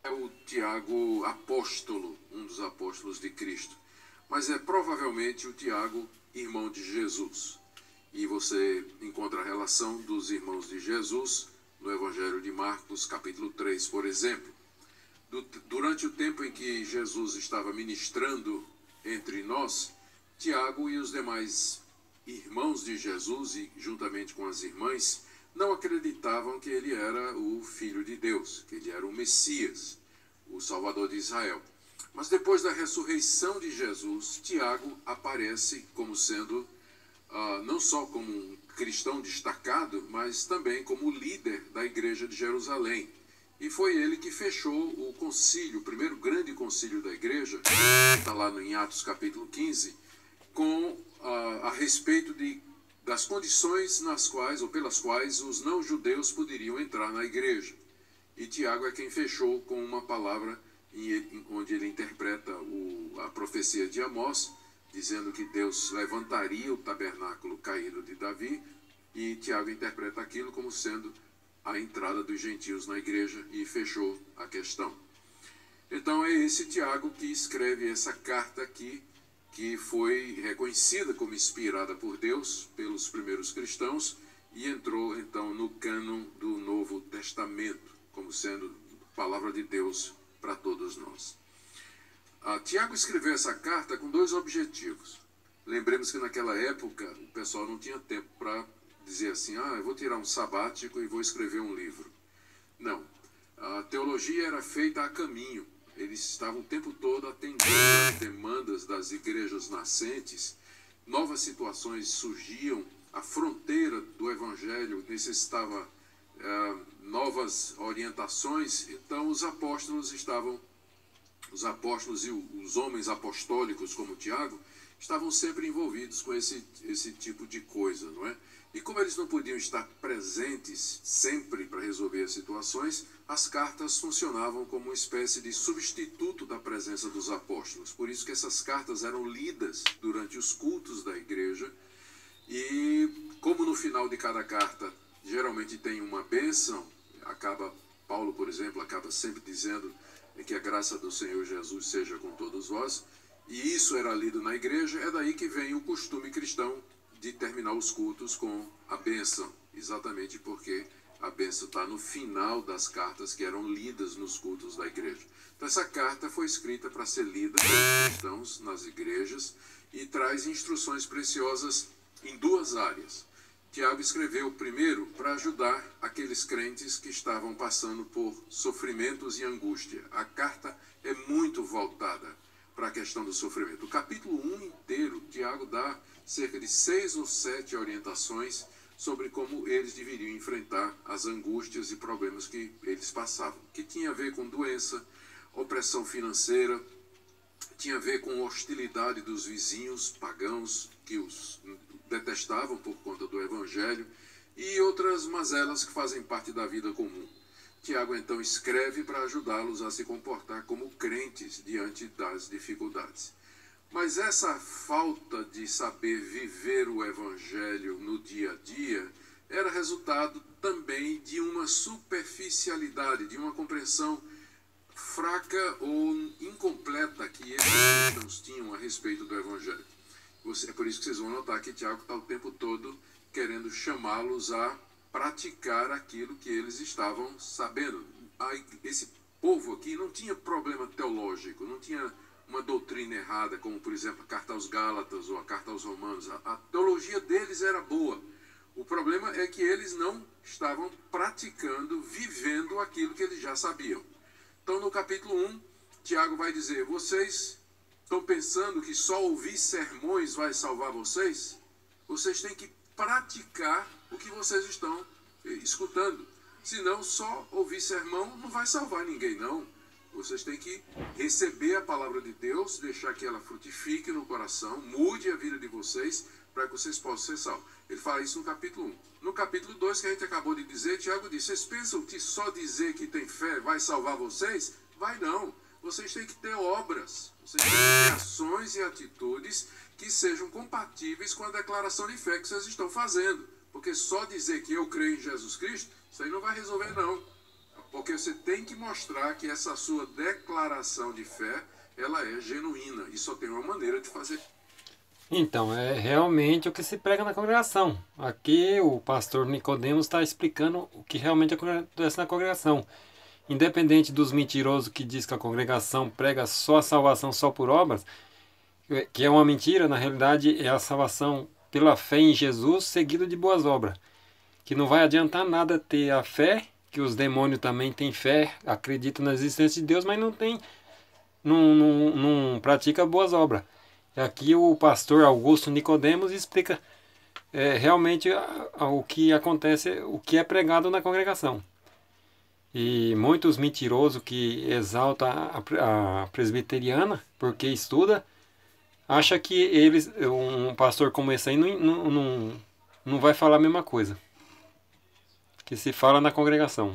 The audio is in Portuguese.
É o Tiago apóstolo, um dos apóstolos de Cristo, mas é provavelmente o Tiago, irmão de Jesus. E você encontra a relação dos irmãos de Jesus no Evangelho de Marcos, capítulo 3, por exemplo. Durante o tempo em que Jesus estava ministrando entre nós, Tiago e os demais irmãos de Jesus, e juntamente com as irmãs, não acreditavam que ele era o Filho de Deus, que ele era o Messias, o Salvador de Israel. Mas depois da ressurreição de Jesus, Tiago aparece como sendo, não só como um cristão destacado, mas também como líder da igreja de Jerusalém. E foi ele que fechou o concílio, o primeiro grande concílio da igreja, está lá em Atos capítulo 15, a respeito das condições nas quais, ou pelas quais, os não-judeus poderiam entrar na igreja. E Tiago é quem fechou com uma palavra onde ele interpreta a profecia de Amós, dizendo que Deus levantaria o tabernáculo caído de Davi, e Tiago interpreta aquilo como sendo a entrada dos gentios na igreja e fechou a questão. Então é esse Tiago que escreve essa carta aqui, que foi reconhecida como inspirada por Deus pelos primeiros cristãos e entrou então no cânon do Novo Testamento, como sendo palavra de Deus para todos nós. Tiago escreveu essa carta com dois objetivos. Lembremos que naquela época o pessoal não tinha tempo para dizer assim, eu vou tirar um sabático e vou escrever um livro. Não, a teologia era feita a caminho. Eles estavam o tempo todo atendendo às demandas das igrejas nascentes, novas situações surgiam, a fronteira do evangelho necessitava novas orientações, então os apóstolos e os homens apostólicos como Tiago estavam sempre envolvidos com esse tipo de coisa, não é? E como eles não podiam estar presentes sempre para resolver as situações, as cartas funcionavam como uma espécie de substituto da presença dos apóstolos. Por isso que essas cartas eram lidas durante os cultos da igreja. E como no final de cada carta geralmente tem uma bênção, Paulo, por exemplo, acaba sempre dizendo que a graça do Senhor Jesus seja com todos vós, e isso era lido na igreja, é daí que vem o costume cristão de terminar os cultos com a bênção, exatamente porque a bênção está no final das cartas que eram lidas nos cultos da igreja. Então essa carta foi escrita para ser lida pelos cristãos nas igrejas e traz instruções preciosas em duas áreas. Tiago escreveu primeiro para ajudar aqueles crentes que estavam passando por sofrimentos e angústia. A carta é muito voltada para a questão do sofrimento. O capítulo 1 inteiro, Tiago dá cerca de 6 ou 7 orientações sobre como eles deveriam enfrentar as angústias e problemas que eles passavam, que tinha a ver com doença, opressão financeira, tinha a ver com hostilidade dos vizinhos pagãos que os detestavam por conta do evangelho e outras mazelas que fazem parte da vida comum. Tiago então escreve para ajudá-los a se comportar como crentes diante das dificuldades. Mas essa falta de saber viver o evangelho no dia a dia era resultado também de uma superficialidade, de uma compreensão fraca ou incompleta que esses cristãos tinham a respeito do evangelho. É por isso que vocês vão notar que Tiago está o tempo todo querendo chamá-los a praticar aquilo que eles estavam sabendo. Esse povo aqui não tinha problema teológico, não tinha uma doutrina errada, como por exemplo a carta aos Gálatas ou a carta aos Romanos. A teologia deles era boa. O problema é que eles não estavam praticando, vivendo aquilo que eles já sabiam. Então no capítulo 1, Tiago vai dizer, vocês estão pensando que só ouvir sermões vai salvar vocês? Vocês têm que praticar o que vocês estão escutando. Senão só ouvir sermão não vai salvar ninguém, não. Vocês têm que receber a palavra de Deus, deixar que ela frutifique no coração, mude a vida de vocês, para que vocês possam ser salvos. Ele fala isso no capítulo 1. No capítulo 2, que a gente acabou de dizer, Tiago diz, vocês pensam que só dizer que tem fé vai salvar vocês? Vai não. Vocês têm que ter obras, vocês têm que ter ações e atitudes que sejam compatíveis com a declaração de fé que vocês estão fazendo. Porque só dizer que eu creio em Jesus Cristo, isso aí não vai resolver não. Porque você tem que mostrar que essa sua declaração de fé, ela é genuína. E só tem uma maneira de fazer. Então, é realmente o que se prega na congregação. Aqui o pastor Nicodemos está explicando o que realmente acontece na congregação. Independente dos mentirosos que diz que a congregação prega só a salvação só por obras, que é uma mentira, na realidade é a salvação pela fé em Jesus seguido de boas obras. Que não vai adiantar nada ter a fé, que os demônios também têm fé, acreditam na existência de Deus, mas não pratica boas obras. E aqui o pastor Augusto Nicodemos explica realmente o que acontece, o que é pregado na congregação. E muitos mentirosos que exaltam a presbiteriana, porque estuda, acha que um pastor como esse aí não vai falar a mesma coisa que se fala na congregação.